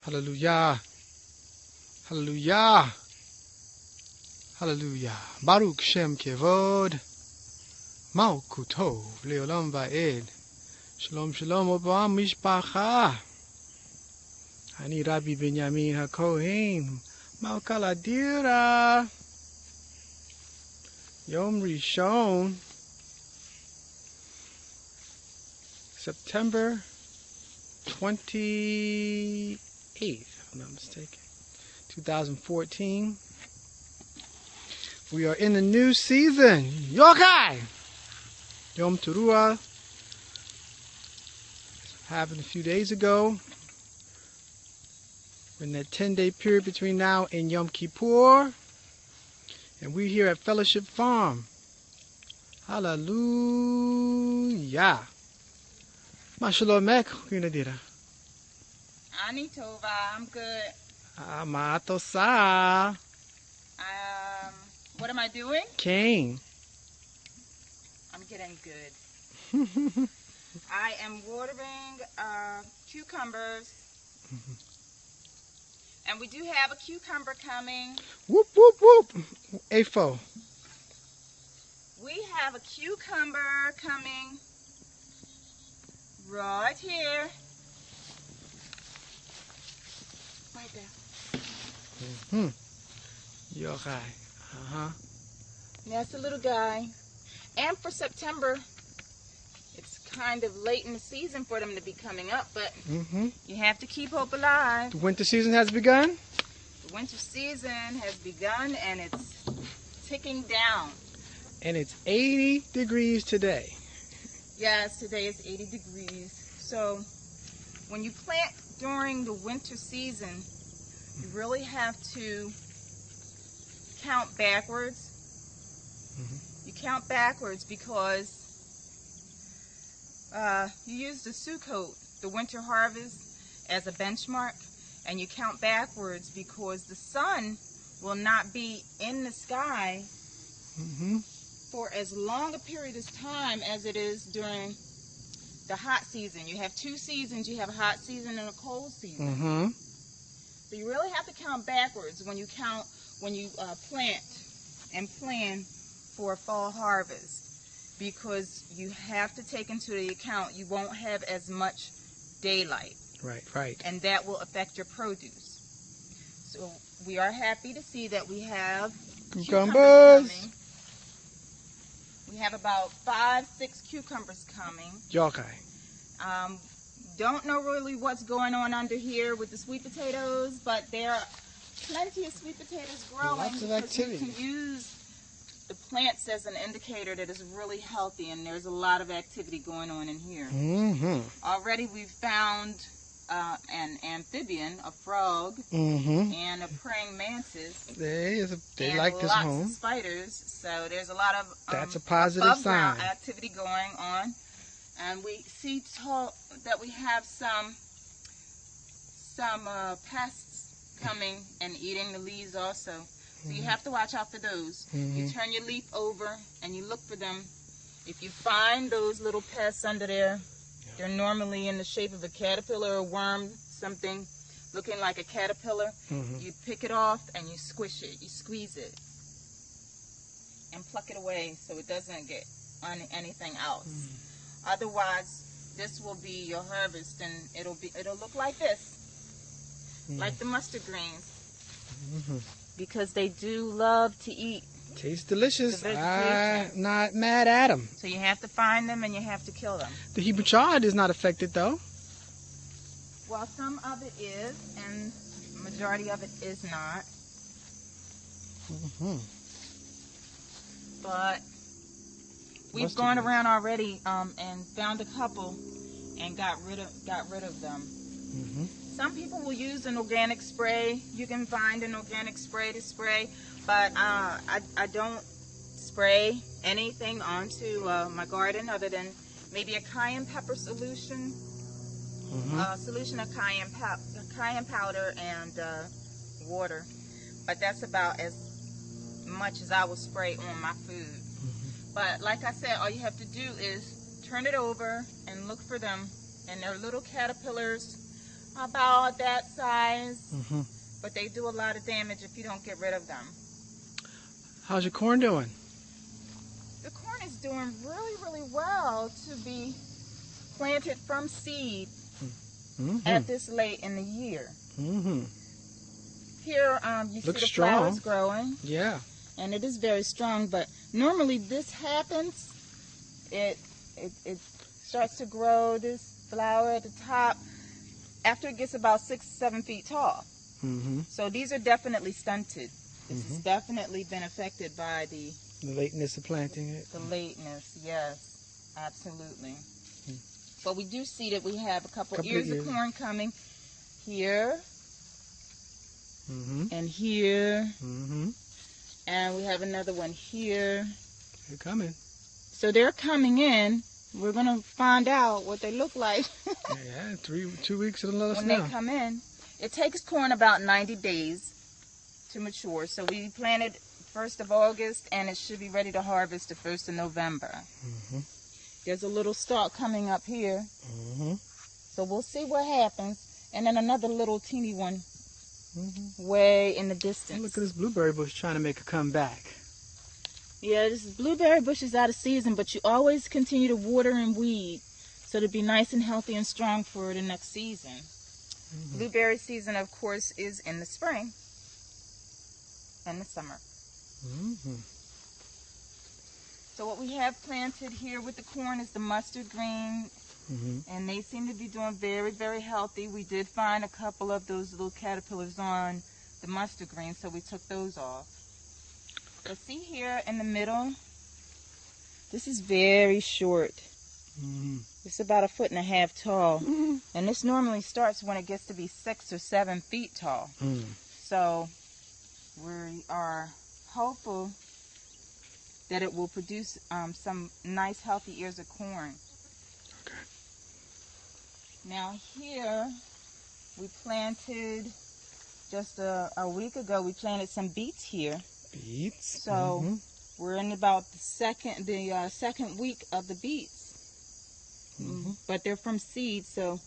Hallelujah. Hallelujah. Hallelujah. Baruch Shem Kevod. Malkut Tov Leolam Va'ed. Shalom Shalom Obam Mishpacha. Ani Rabbi Benjamin HaKohen. Malkal Adira. Yom Rishon. September 28th, if I'm not mistaken, 2014. We are in the new season. Yokai! Yom Teruah. Happened a few days ago. We're in that 10-day period between now and Yom Kippur. And we're here at Fellowship Farm. Hallelujah. Mashalomech, Yunadira. Ani Tova, I'm good. Amatosa. What am I doing? Cain. I'm getting good. I am watering cucumbers. And we do have a cucumber coming. Whoop, whoop, whoop. AFO. We have a cucumber coming right here. Right there. Yokai. That's a little guy. And for September, it's kind of late in the season for them to be coming up, but you have to keep hope alive. The winter season has begun? The winter season has begun and it's ticking down. And it's 80 degrees today. Yes, today is 80 degrees. So when you plant during the winter season, you really have to count backwards. You count backwards because you use the Sukkot, the winter harvest, as a benchmark, and you count backwards because the sun will not be in the sky for as long a period of time as it is during the hot season. You have two seasons. You have a hot season and a cold season. So you really have to count backwards when you plant and plan for a fall harvest, because you have to take into account you won't have as much daylight. Right. And that will affect your produce. So we are happy to see that we have cucumbers coming. We have about 5-6 cucumbers coming. Yokai. Don't know really what's going on under here with the sweet potatoes, but there are plenty of sweet potatoes growing. Lots of activity. You can use the plants as an indicator that is really healthy, and there's a lot of activity going on in here. Already we've found an amphibian, a frog, and a praying mantis. They like this home. home. Lots of spiders, so there's a lot of that's a positive sign. Activity going on. And we see that we have some pests coming and eating the leaves also. So you have to watch out for those. You turn your leaf over and you look for them. If you find those little pests under there, they're normally in the shape of a caterpillar or worm, something looking like a caterpillar. You pick it off and you squish it. You squeeze it and pluck it away so it doesn't get on anything else. Otherwise, this will be your harvest, and it'll look like this, like the mustard greens, because they do love to eat. Tastes delicious. I'm not mad at them. So you have to find them and you have to kill them. The Hebrew chard is not affected though. Well, some of it is, and the majority of it is not. But we've gone around already and found a couple and got rid of them. Some people will use an organic spray. You can find an organic spray to spray, but I don't spray anything onto my garden other than maybe a cayenne pepper solution, solution of cayenne powder and water. But that's about as much as I will spray on my food. But like I said, all you have to do is turn it over and look for them, and they're little caterpillars About that size, Mm-hmm. but they do a lot of damage if you don't get rid of them. How's your corn doing? The corn is doing really, really well to be planted from seed Mm-hmm. at this late in the year. Mm-hmm. Here you see Looks the strong. flowers growing, Yeah. and it is very strong, but normally this happens. It starts to grow, this flower at the top, after it gets about 6 or 7 feet tall. Mm-hmm. So these are definitely stunted. This has definitely been affected by the lateness of planting it. The lateness, yes, absolutely. But we do see that we have a couple ears of corn coming here and here, and we have another one here. They're coming. So they're coming in. We're gonna find out what they look like. Yeah, 2 weeks and let us when know. they come in. It takes corn about 90 days to mature. So we planted 1st of August, and it should be ready to harvest the 1st of November. There's a little stalk coming up here. So we'll see what happens. And then another little teeny one way in the distance. Look at this blueberry bush trying to make a comeback. Yeah, this blueberry bush is out of season, but you always continue to water and weed so to be nice and healthy and strong for the next season. Blueberry season, of course, is in the spring and the summer. So what we have planted here with the corn is the mustard green, and they seem to be doing very, very healthy. We did find a couple of those little caterpillars on the mustard green, so we took those off. But see here in the middle, this is very short. It's about 1.5 feet tall, and this normally starts when it gets to be 6 or 7 feet tall. So we are hopeful that it will produce some nice healthy ears of corn. Okay. Now here we planted just a week ago. We planted some beets here. Beets. So we're in about the second week of the beets. But they're from seed, so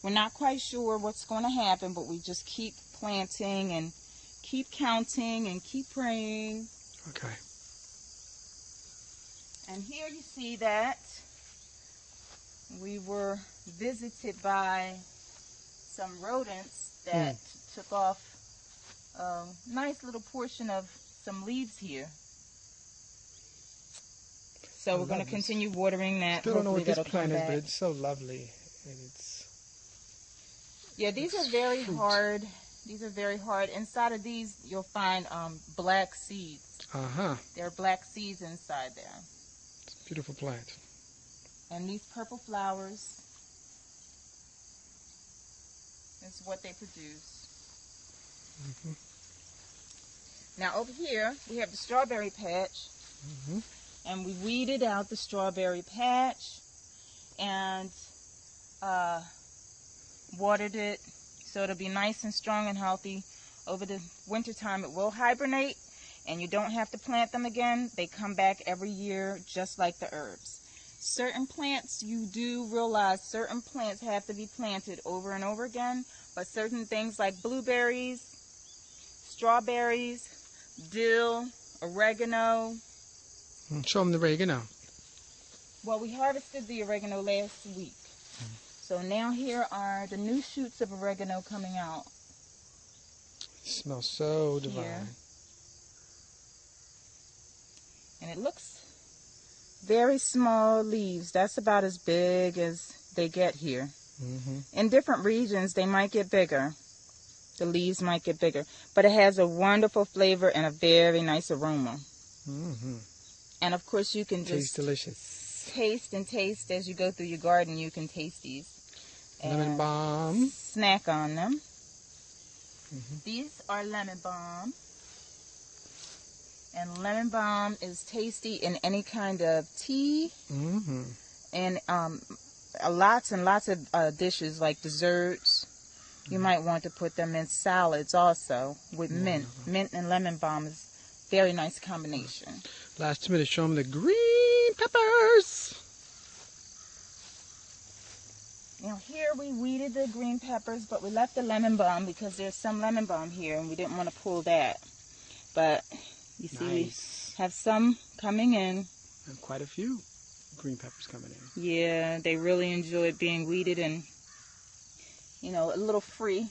we're not quite sure what's going to happen, but we just keep planting and keep counting and keep praying. Okay. And here you see that we were visited by some rodents that took off a nice little portion of some leaves here. So we're going to continue watering that. Still don't know what this Hopefully plant is, that'll come but back. it's so lovely. And Yeah, these are very hard. These are very hard. Inside of these, you'll find black seeds. There are black seeds inside there. It's a beautiful plant. And these purple flowers is what they produce. Now over here, we have the strawberry patch. And we weeded out the strawberry patch and watered it so it'll be nice and strong and healthy. Over the winter time, it will hibernate, and you don't have to plant them again. They come back every year just like the herbs. Certain plants, you do realize certain plants have to be planted over and over again, but certain things like blueberries, strawberries, dill, oregano. Show them the oregano. Well, we harvested the oregano last week. So now here are the new shoots of oregano coming out. Smells so divine. Here. And it looks very small leaves. That's about as big as they get here. In different regions, they might get bigger. The leaves might get bigger. But it has a wonderful flavor and a very nice aroma. And of course, you can just Tastes delicious. taste and taste as you go through your garden. You can taste these. Lemon balm. Snack on them. These are lemon balm. And lemon balm is tasty in any kind of tea. And lots and lots of dishes like desserts. You might want to put them in salads also with mint. Mint and lemon balm is a very nice combination. Last 2 minutes, show them the green peppers. Now here we weeded the green peppers, but we left the lemon balm because there's some lemon balm here and we didn't want to pull that. But you see Nice. we have some coming in. And quite a few green peppers coming in. Yeah, they really enjoy being weeded and, you know, a little free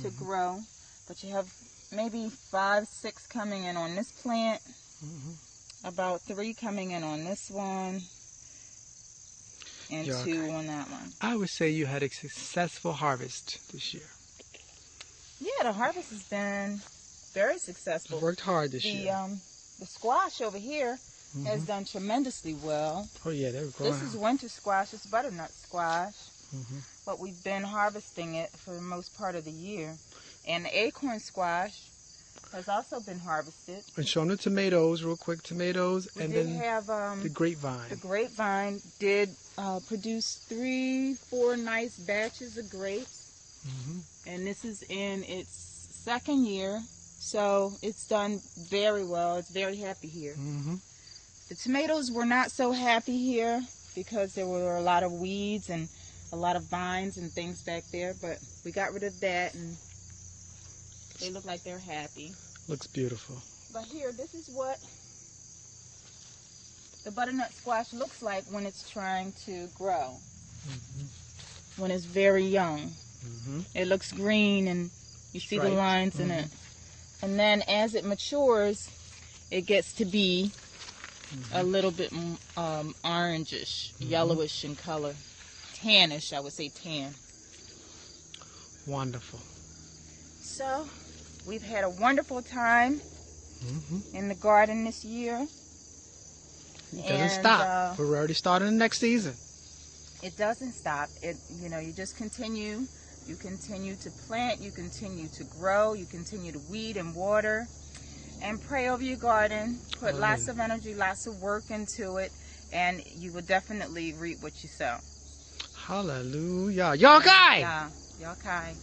to grow. But you have maybe 5, 6 coming in on this plant. About 3 coming in on this one. And Yeah, 2 okay. on that one. I would say you had a successful harvest this year. Yeah, the harvest has been very successful. You worked hard this year. The squash over here has done tremendously well. Oh yeah, they were growing. This is winter squash. It's butternut squash. But we've been harvesting it for the most part of the year. And the acorn squash has also been harvested. And show them the tomatoes real quick. Tomatoes, We and did then have the grapevine. the grapevine did produce 3, 4 nice batches of grapes. And this is in its 2nd year. So it's done very well. It's very happy here. The tomatoes were not so happy here because there were a lot of weeds and a lot of vines and things back there. But we got rid of that and they look like they're happy. Looks beautiful. But here, this is what the butternut squash looks like when it's trying to grow. When it's very young. It looks green and you see the Striped. lines in it. And then as it matures, it gets to be a little bit orangish, yellowish in color. Tannish, I would say tan. Wonderful. So, we've had a wonderful time in the garden this year. It doesn't stop. We're already starting the next season. It doesn't stop. You know, you just continue. You continue to plant. You continue to grow. You continue to weed and water. And pray over your garden. Put lots of energy, lots of work into it. And you will definitely reap what you sow. Hallelujah. Yakai! Yeah. Yakai.